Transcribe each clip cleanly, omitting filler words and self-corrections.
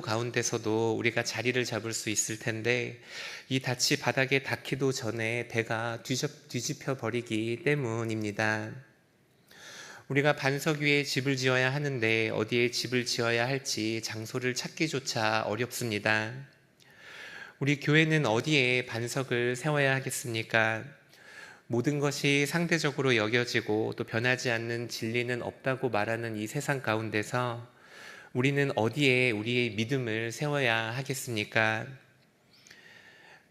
가운데서도 우리가 자리를 잡을 수 있을 텐데 이 닻이 바닥에 닿기도 전에 배가 뒤집혀 버리기 때문입니다. 우리가 반석 위에 집을 지어야 하는데 어디에 집을 지어야 할지 장소를 찾기조차 어렵습니다. 우리 교회는 어디에 반석을 세워야 하겠습니까? 모든 것이 상대적으로 여겨지고 또 변하지 않는 진리는 없다고 말하는 이 세상 가운데서 우리는 어디에 우리의 믿음을 세워야 하겠습니까?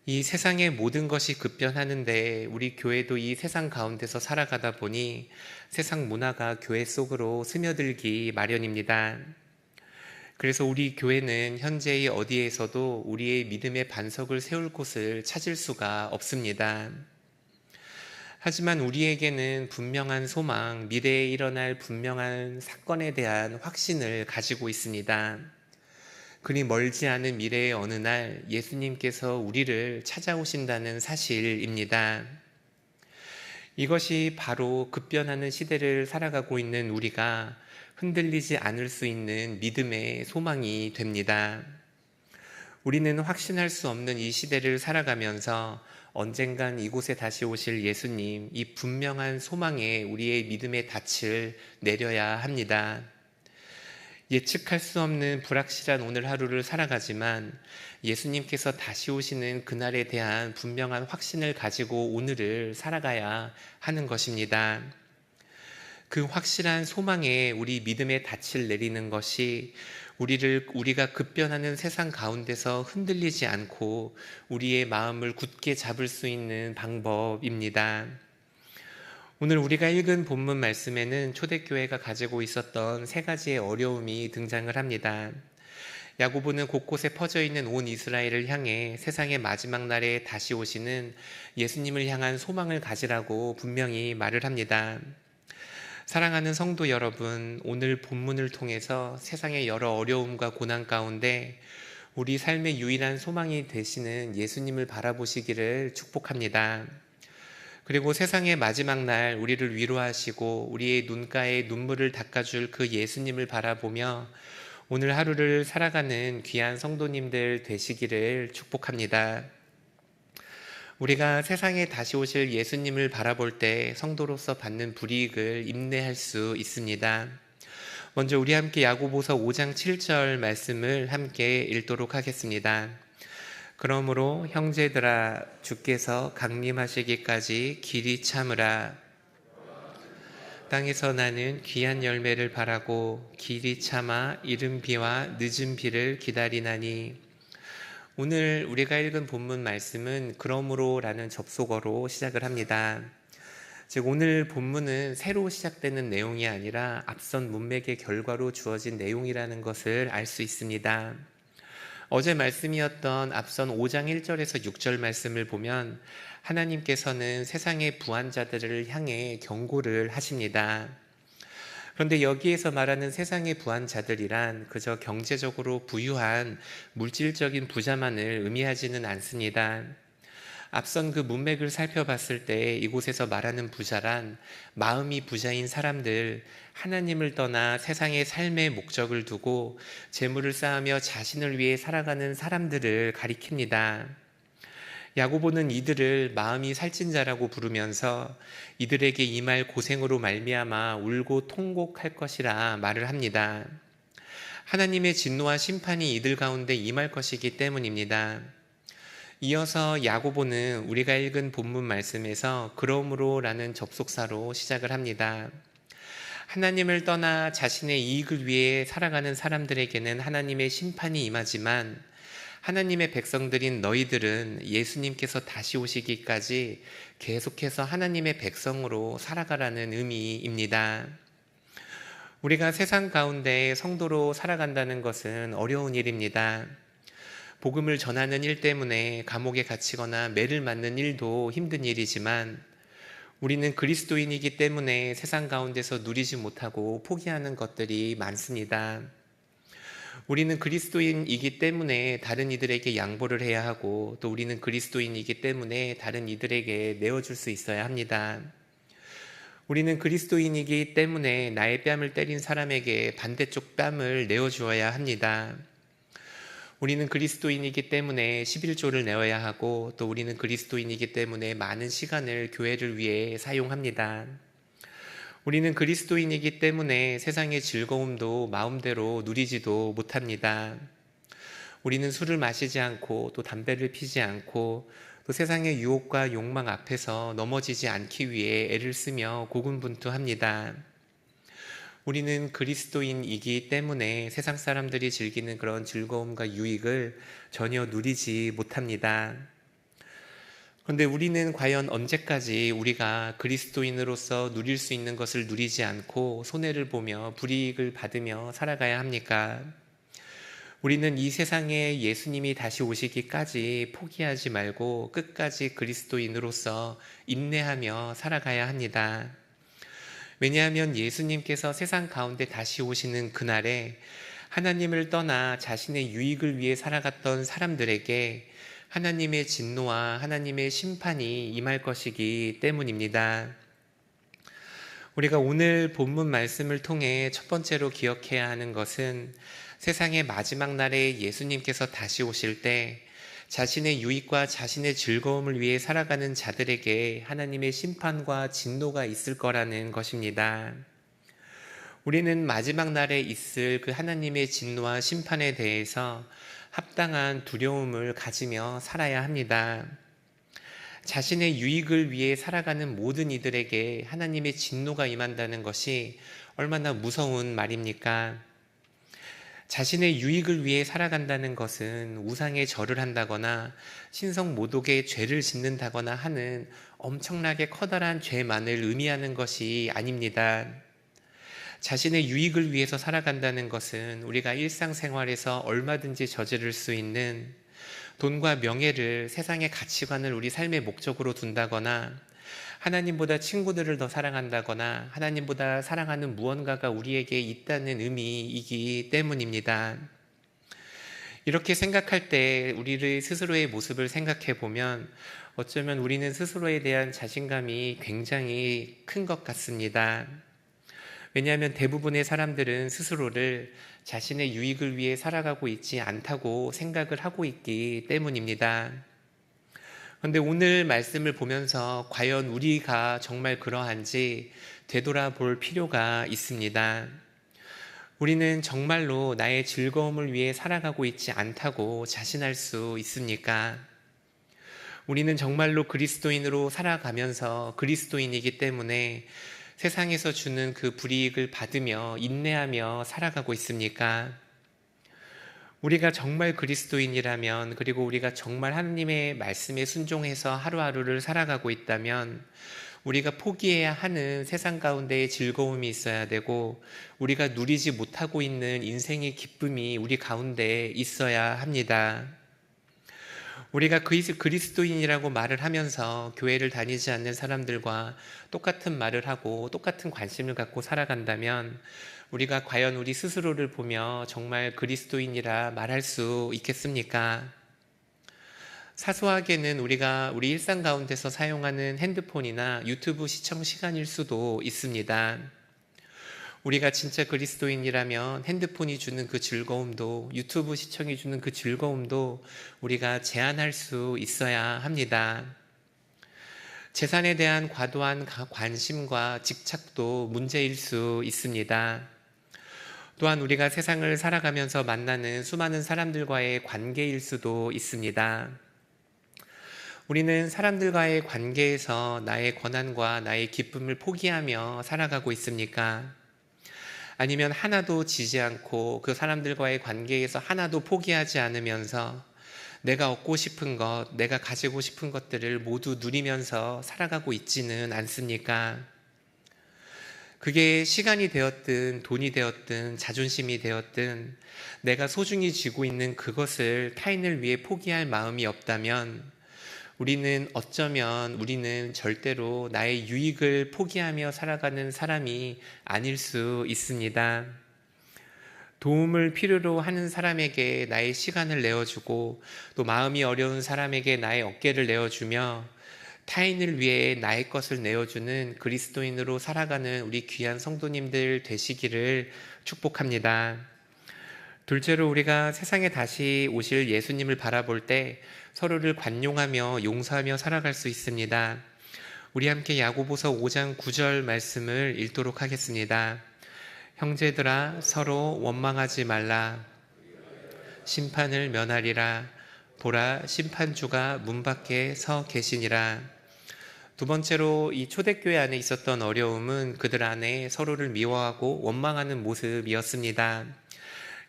이 세상의 모든 것이 급변하는데 우리 교회도 이 세상 가운데서 살아가다 보니 세상 문화가 교회 속으로 스며들기 마련입니다. 그래서 우리 교회는 현재의 어디에서도 우리의 믿음의 반석을 세울 곳을 찾을 수가 없습니다. 하지만 우리에게는 분명한 소망, 미래에 일어날 분명한 사건에 대한 확신을 가지고 있습니다. 그리 멀지 않은 미래의 어느 날 예수님께서 우리를 찾아오신다는 사실입니다. 이것이 바로 급변하는 시대를 살아가고 있는 우리가 흔들리지 않을 수 있는 믿음의 소망이 됩니다. 우리는 확신할 수 없는 이 시대를 살아가면서 언젠간 이곳에 다시 오실 예수님, 이 분명한 소망에 우리의 믿음의 닻을 내려야 합니다. 예측할 수 없는 불확실한 오늘 하루를 살아가지만 예수님께서 다시 오시는 그날에 대한 분명한 확신을 가지고 오늘을 살아가야 하는 것입니다. 그 확실한 소망에 우리 믿음의 닻을 내리는 것이 우리가 급변하는 세상 가운데서 흔들리지 않고 우리의 마음을 굳게 잡을 수 있는 방법입니다. 오늘 우리가 읽은 본문 말씀에는 초대교회가 가지고 있었던 세 가지의 어려움이 등장을 합니다. 야고보는 곳곳에 퍼져 있는 온 이스라엘을 향해 세상의 마지막 날에 다시 오시는 예수님을 향한 소망을 가지라고 분명히 말을 합니다. 사랑하는 성도 여러분, 오늘 본문을 통해서 세상의 여러 어려움과 고난 가운데 우리 삶의 유일한 소망이 되시는 예수님을 바라보시기를 축복합니다. 그리고 세상의 마지막 날 우리를 위로하시고 우리의 눈가에 눈물을 닦아줄 그 예수님을 바라보며 오늘 하루를 살아가는 귀한 성도님들 되시기를 축복합니다. 우리가 세상에 다시 오실 예수님을 바라볼 때 성도로서 받는 불이익을 인내할 수 있습니다. 먼저 우리 함께 야고보서 5장 7절 말씀을 함께 읽도록 하겠습니다. 그러므로 형제들아 주께서 강림하시기까지 길이 참으라. 땅에서 나는 귀한 열매를 바라고 길이 참아 이른 비와 늦은 비를 기다리나니. 오늘 우리가 읽은 본문 말씀은 그러므로 라는 접속어로 시작을 합니다. 즉 오늘 본문은 새로 시작되는 내용이 아니라 앞선 문맥의 결과로 주어진 내용이라는 것을 알 수 있습니다. 어제 말씀이었던 앞선 5장 1절에서 6절 말씀을 보면 하나님께서는 세상의 부한자들을 향해 경고를 하십니다. 그런데 여기에서 말하는 세상의 부한자들이란 그저 경제적으로 부유한 물질적인 부자만을 의미하지는 않습니다. 앞선 그 문맥을 살펴봤을 때 이곳에서 말하는 부자란 마음이 부자인 사람들, 하나님을 떠나 세상의 삶의 목적을 두고 재물을 쌓으며 자신을 위해 살아가는 사람들을 가리킵니다. 야고보는 이들을 마음이 살찐 자라고 부르면서 이들에게 임할 고생으로 말미암아 울고 통곡할 것이라 말을 합니다. 하나님의 진노와 심판이 이들 가운데 임할 것이기 때문입니다. 이어서 야고보는 우리가 읽은 본문 말씀에서 그러므로 라는 접속사로 시작을 합니다. 하나님을 떠나 자신의 이익을 위해 살아가는 사람들에게는 하나님의 심판이 임하지만 하나님의 백성들인 너희들은 예수님께서 다시 오시기까지 계속해서 하나님의 백성으로 살아가라는 의미입니다. 우리가 세상 가운데 성도로 살아간다는 것은 어려운 일입니다. 복음을 전하는 일 때문에 감옥에 갇히거나 매를 맞는 일도 힘든 일이지만 우리는 그리스도인이기 때문에 세상 가운데서 누리지 못하고 포기하는 것들이 많습니다. 우리는 그리스도인이기 때문에 다른 이들에게 양보를 해야 하고 또 우리는 그리스도인이기 때문에 다른 이들에게 내어줄 수 있어야 합니다. 우리는 그리스도인이기 때문에 나의 뺨을 때린 사람에게 반대쪽 뺨을 내어주어야 합니다. 우리는 그리스도인이기 때문에 11조를 내어야 하고 또 우리는 그리스도인이기 때문에 많은 시간을 교회를 위해 사용합니다. 우리는 그리스도인이기 때문에 세상의 즐거움도 마음대로 누리지도 못합니다. 우리는 술을 마시지 않고 또 담배를 피지 않고 또 세상의 유혹과 욕망 앞에서 넘어지지 않기 위해 애를 쓰며 고군분투합니다. 우리는 그리스도인이기 때문에 세상 사람들이 즐기는 그런 즐거움과 유익을 전혀 누리지 못합니다. 그런데 우리는 과연 언제까지 우리가 그리스도인으로서 누릴 수 있는 것을 누리지 않고 손해를 보며 불이익을 받으며 살아가야 합니까? 우리는 이 세상에 예수님이 다시 오시기까지 포기하지 말고 끝까지 그리스도인으로서 인내하며 살아가야 합니다. 왜냐하면 예수님께서 세상 가운데 다시 오시는 그날에 하나님을 떠나 자신의 유익을 위해 살아갔던 사람들에게 하나님의 진노와 하나님의 심판이 임할 것이기 때문입니다. 우리가 오늘 본문 말씀을 통해 첫 번째로 기억해야 하는 것은 세상의 마지막 날에 예수님께서 다시 오실 때 자신의 유익과 자신의 즐거움을 위해 살아가는 자들에게 하나님의 심판과 진노가 있을 거라는 것입니다. 우리는 마지막 날에 있을 그 하나님의 진노와 심판에 대해서 합당한 두려움을 가지며 살아야 합니다. 자신의 유익을 위해 살아가는 모든 이들에게 하나님의 진노가 임한다는 것이 얼마나 무서운 말입니까? 자신의 유익을 위해 살아간다는 것은 우상에 절을 한다거나 신성 모독에 죄를 짓는다거나 하는 엄청나게 커다란 죄만을 의미하는 것이 아닙니다. 자신의 유익을 위해서 살아간다는 것은 우리가 일상생활에서 얼마든지 저지를 수 있는 돈과 명예를, 세상의 가치관을 우리 삶의 목적으로 둔다거나 하나님보다 친구들을 더 사랑한다거나 하나님보다 사랑하는 무언가가 우리에게 있다는 의미이기 때문입니다. 이렇게 생각할 때 우리의 스스로의 모습을 생각해 보면 어쩌면 우리는 스스로에 대한 자신감이 굉장히 큰 것 같습니다. 왜냐하면 대부분의 사람들은 스스로를 자신의 유익을 위해 살아가고 있지 않다고 생각을 하고 있기 때문입니다. 그런데 오늘 말씀을 보면서 과연 우리가 정말 그러한지 되돌아볼 필요가 있습니다. 우리는 정말로 나의 즐거움을 위해 살아가고 있지 않다고 자신할 수 있습니까? 우리는 정말로 그리스도인으로 살아가면서 그리스도인이기 때문에 세상에서 주는 그 불이익을 받으며 인내하며 살아가고 있습니까? 우리가 정말 그리스도인이라면, 그리고 우리가 정말 하나님의 말씀에 순종해서 하루하루를 살아가고 있다면 우리가 포기해야 하는 세상 가운데의 즐거움이 있어야 되고 우리가 누리지 못하고 있는 인생의 기쁨이 우리 가운데 있어야 합니다. 우리가 그리스도인이라고 말을 하면서 교회를 다니지 않는 사람들과 똑같은 말을 하고 똑같은 관심을 갖고 살아간다면 우리가 과연 우리 스스로를 보며 정말 그리스도인이라 말할 수 있겠습니까? 사소하게는 우리가 우리 일상 가운데서 사용하는 핸드폰이나 유튜브 시청 시간일 수도 있습니다. 우리가 진짜 그리스도인이라면 핸드폰이 주는 그 즐거움도, 유튜브 시청이 주는 그 즐거움도 우리가 제한할 수 있어야 합니다. 재산에 대한 과도한 관심과 집착도 문제일 수 있습니다. 또한 우리가 세상을 살아가면서 만나는 수많은 사람들과의 관계일 수도 있습니다. 우리는 사람들과의 관계에서 나의 권한과 나의 기쁨을 포기하며 살아가고 있습니까? 아니면 하나도 지지 않고 그 사람들과의 관계에서 하나도 포기하지 않으면서 내가 얻고 싶은 것, 내가 가지고 싶은 것들을 모두 누리면서 살아가고 있지는 않습니까? 그게 시간이 되었든 돈이 되었든 자존심이 되었든 내가 소중히 쥐고 있는 그것을 타인을 위해 포기할 마음이 없다면 우리는 절대로 나의 유익을 포기하며 살아가는 사람이 아닐 수 있습니다. 도움을 필요로 하는 사람에게 나의 시간을 내어주고 또 마음이 어려운 사람에게 나의 어깨를 내어주며 타인을 위해 나의 것을 내어주는 그리스도인으로 살아가는 우리 귀한 성도님들 되시기를 축복합니다. 둘째로 우리가 세상에 다시 오실 예수님을 바라볼 때 서로를 관용하며 용서하며 살아갈 수 있습니다. 우리 함께 야고보서 5장 9절 말씀을 읽도록 하겠습니다. 형제들아 서로 원망하지 말라. 심판을 면하리라. 보라 심판주가 문 밖에 서 계시니라. 두 번째로 이 초대교회 안에 있었던 어려움은 그들 안에 서로를 미워하고 원망하는 모습이었습니다.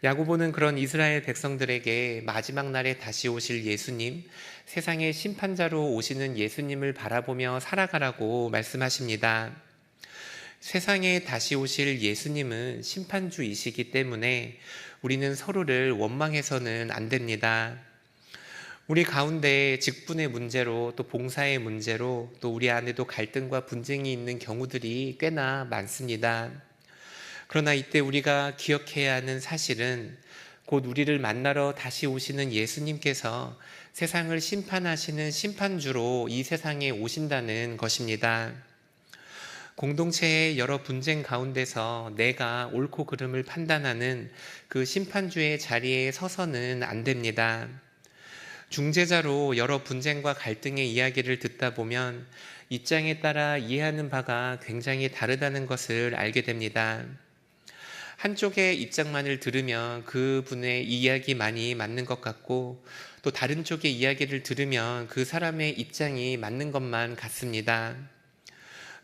야고보는 그런 이스라엘 백성들에게 마지막 날에 다시 오실 예수님, 세상의 심판자로 오시는 예수님을 바라보며 살아가라고 말씀하십니다. 세상에 다시 오실 예수님은 심판주이시기 때문에 우리는 서로를 원망해서는 안 됩니다. 우리 가운데 직분의 문제로 또 봉사의 문제로 또 우리 안에도 갈등과 분쟁이 있는 경우들이 꽤나 많습니다. 그러나 이때 우리가 기억해야 하는 사실은 곧 우리를 만나러 다시 오시는 예수님께서 세상을 심판하시는 심판주로 이 세상에 오신다는 것입니다. 공동체의 여러 분쟁 가운데서 내가 옳고 그름을 판단하는 그 심판주의 자리에 서서는 안 됩니다. 중재자로 여러 분쟁과 갈등의 이야기를 듣다 보면 입장에 따라 이해하는 바가 굉장히 다르다는 것을 알게 됩니다. 한쪽의 입장만을 들으면 그분의 이야기만이 맞는 것 같고 또 다른 쪽의 이야기를 들으면 그 사람의 입장이 맞는 것만 같습니다.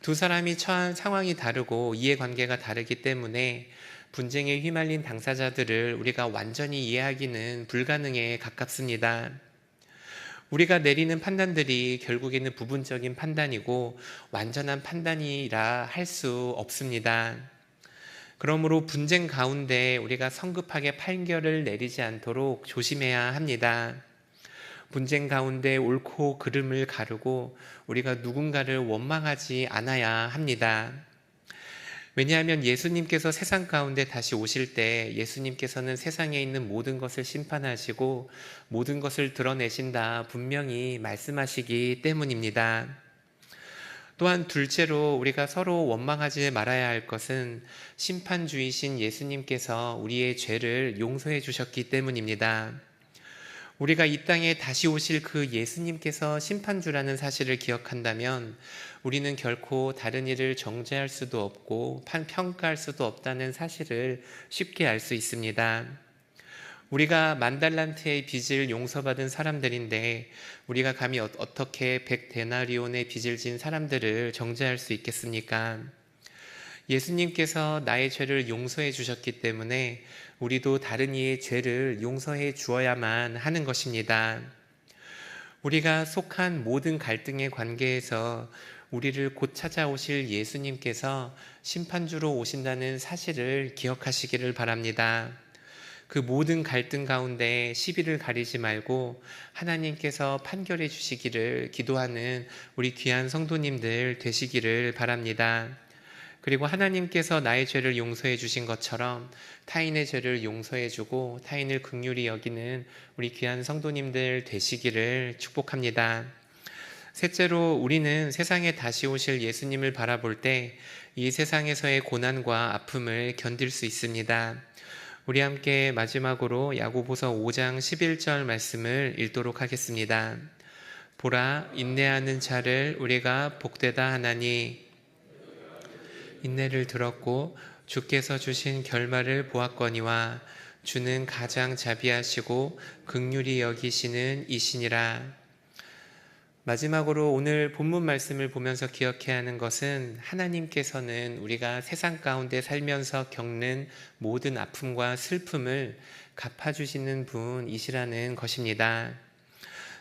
두 사람이 처한 상황이 다르고 이해관계가 다르기 때문에 분쟁에 휘말린 당사자들을 우리가 완전히 이해하기는 불가능에 가깝습니다. 우리가 내리는 판단들이 결국에는 부분적인 판단이고 완전한 판단이라 할 수 없습니다. 그러므로 분쟁 가운데 우리가 성급하게 판결을 내리지 않도록 조심해야 합니다. 분쟁 가운데 옳고 그름을 가르고 우리가 누군가를 원망하지 않아야 합니다. 왜냐하면 예수님께서 세상 가운데 다시 오실 때 예수님께서는 세상에 있는 모든 것을 심판하시고 모든 것을 드러내신다 분명히 말씀하시기 때문입니다. 또한 둘째로 우리가 서로 원망하지 말아야 할 것은 심판주이신 예수님께서 우리의 죄를 용서해 주셨기 때문입니다. 우리가 이 땅에 다시 오실 그 예수님께서 심판주라는 사실을 기억한다면 우리는 결코 다른 일을 정죄할 수도 없고 평가할 수도 없다는 사실을 쉽게 알 수 있습니다. 우리가 10,000달란트의 빚을 용서받은 사람들인데 우리가 감히 어떻게 100데나리온의 빚을 진 사람들을 정죄할 수 있겠습니까? 예수님께서 나의 죄를 용서해 주셨기 때문에 우리도 다른 이의 죄를 용서해 주어야만 하는 것입니다. 우리가 속한 모든 갈등의 관계에서 우리를 곧 찾아오실 예수님께서 심판주로 오신다는 사실을 기억하시기를 바랍니다. 그 모든 갈등 가운데 시비를 가리지 말고 하나님께서 판결해 주시기를 기도하는 우리 귀한 성도님들 되시기를 바랍니다. 그리고 하나님께서 나의 죄를 용서해 주신 것처럼 타인의 죄를 용서해 주고 타인을 긍휼히 여기는 우리 귀한 성도님들 되시기를 축복합니다. 셋째로 우리는 세상에 다시 오실 예수님을 바라볼 때 이 세상에서의 고난과 아픔을 견딜 수 있습니다. 우리 함께 마지막으로 야고보서 5장 11절 말씀을 읽도록 하겠습니다. 보라 인내하는 자를 우리가 복되다 하나니 인내를 들었고 주께서 주신 결말을 보았거니와 주는 가장 자비하시고 긍휼히 여기시는 이시니라. 마지막으로 오늘 본문 말씀을 보면서 기억해야 하는 것은 하나님께서는 우리가 세상 가운데 살면서 겪는 모든 아픔과 슬픔을 갚아주시는 분이시라는 것입니다.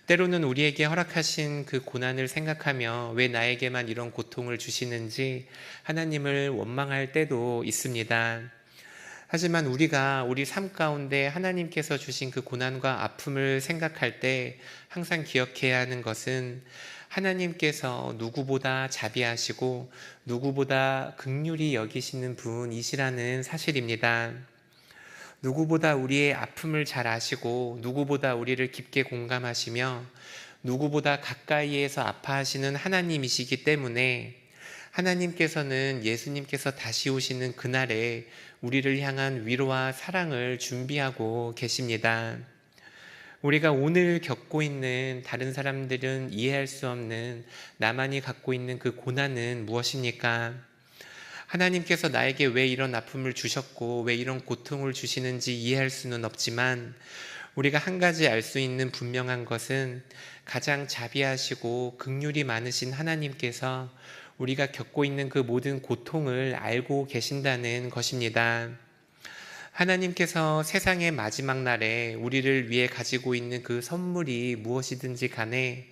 때로는 우리에게 허락하신 그 고난을 생각하며 왜 나에게만 이런 고통을 주시는지 하나님을 원망할 때도 있습니다. 하지만 우리가 우리 삶 가운데 하나님께서 주신 그 고난과 아픔을 생각할 때 항상 기억해야 하는 것은 하나님께서 누구보다 자비하시고 누구보다 긍휼히 여기시는 분이시라는 사실입니다. 누구보다 우리의 아픔을 잘 아시고 누구보다 우리를 깊게 공감하시며 누구보다 가까이에서 아파하시는 하나님이시기 때문에 하나님께서는 예수님께서 다시 오시는 그날에 우리를 향한 위로와 사랑을 준비하고 계십니다. 우리가 오늘 겪고 있는 다른 사람들은 이해할 수 없는 나만이 갖고 있는 그 고난은 무엇입니까? 하나님께서 나에게 왜 이런 아픔을 주셨고 왜 이런 고통을 주시는지 이해할 수는 없지만 우리가 한 가지 알 수 있는 분명한 것은 가장 자비하시고 긍휼이 많으신 하나님께서 우리가 겪고 있는 그 모든 고통을 알고 계신다는 것입니다. 하나님께서 세상의 마지막 날에 우리를 위해 가지고 있는 그 선물이 무엇이든지 간에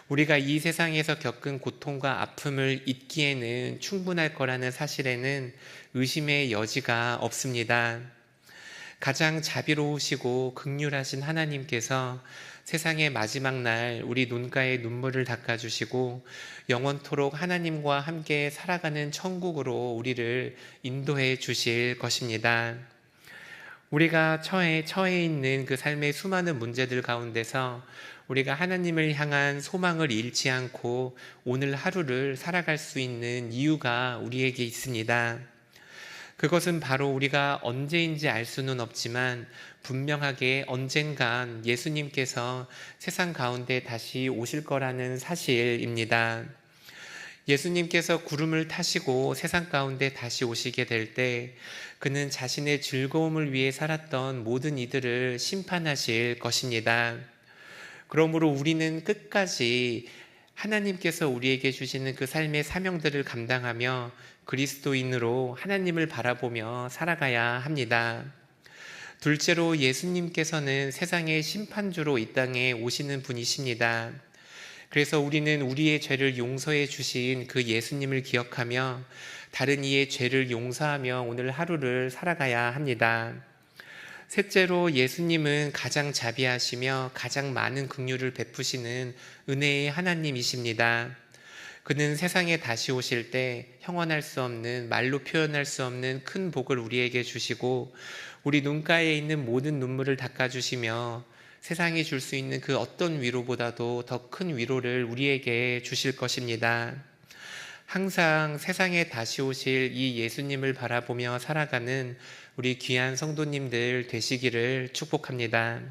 우리가 이 세상에서 겪은 고통과 아픔을 잊기에는 충분할 거라는 사실에는 의심의 여지가 없습니다. 가장 자비로우시고 긍휼하신 하나님께서 세상의 마지막 날 우리 눈가에 눈물을 닦아주시고 영원토록 하나님과 함께 살아가는 천국으로 우리를 인도해 주실 것입니다. 우리가 처해 있는 그 삶의 수많은 문제들 가운데서 우리가 하나님을 향한 소망을 잃지 않고 오늘 하루를 살아갈 수 있는 이유가 우리에게 있습니다. 그것은 바로 우리가 언제인지 알 수는 없지만 분명하게 언젠간 예수님께서 세상 가운데 다시 오실 거라는 사실입니다. 예수님께서 구름을 타시고 세상 가운데 다시 오시게 될 때 그는 자신의 즐거움을 위해 살았던 모든 이들을 심판하실 것입니다. 그러므로 우리는 끝까지 하나님께서 우리에게 주시는 그 삶의 사명들을 감당하며 그리스도인으로 하나님을 바라보며 살아가야 합니다. 둘째로 예수님께서는 세상의 심판주로 이 땅에 오시는 분이십니다. 그래서 우리는 우리의 죄를 용서해 주신 그 예수님을 기억하며 다른 이의 죄를 용서하며 오늘 하루를 살아가야 합니다. 셋째로 예수님은 가장 자비하시며 가장 많은 긍휼을 베푸시는 은혜의 하나님이십니다. 그는 세상에 다시 오실 때 형언할 수 없는, 말로 표현할 수 없는 큰 복을 우리에게 주시고 우리 눈가에 있는 모든 눈물을 닦아주시며 세상이 줄 수 있는 그 어떤 위로보다도 더 큰 위로를 우리에게 주실 것입니다. 항상 세상에 다시 오실 이 예수님을 바라보며 살아가는 우리 귀한 성도님들 되시기를 축복합니다.